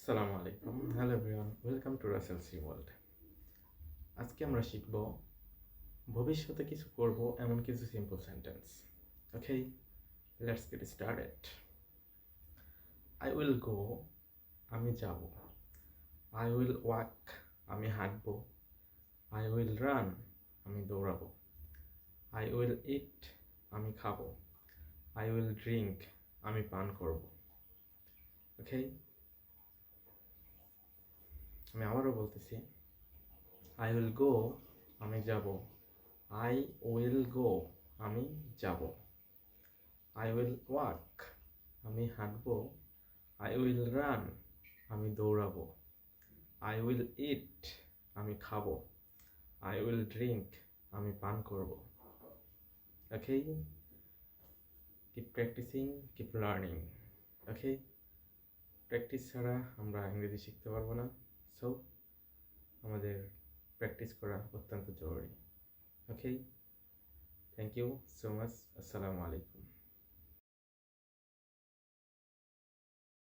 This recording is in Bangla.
আসসালামু আলাইকুম। Hello everyone, welcome to Rasel C world. আজকে আমরা শিখব ভবিষ্যতে কিছু করব এমন কিছু simple sentence. Okay, let's get started. I will go, আমি যাব। আই উইল ওয়াক, আমি হাঁটব। আই উইল রান, আমি দৌড়াবো। আই উইল ইট, আমি খাবো। আই উইল ড্রিঙ্ক, আমি পান করব। ওকে, আমি আবারও বলতেছি। আই উইল গো, আমি যাব। আই উইল গো, আমি যাব। আই উইল ওয়াক, আমি হাঁটবো। আই উইল রান, আমি দৌড়াবো। আই উইল ইট, আমি খাবো। আই উইল ড্রিঙ্ক, আমি পান করব। ওকে, কিপ প্র্যাকটিসিং, কিপ লার্নিং। ওকে, প্র্যাকটিস ছাড়া আমরা ইংরেজি শিখতে পারবো না। সো আমাদের প্র্যাকটিস করা অত্যন্ত জরুরি। ওকে, থ্যাংক ইউ সো মাচ। আসসালামু আলাইকুম।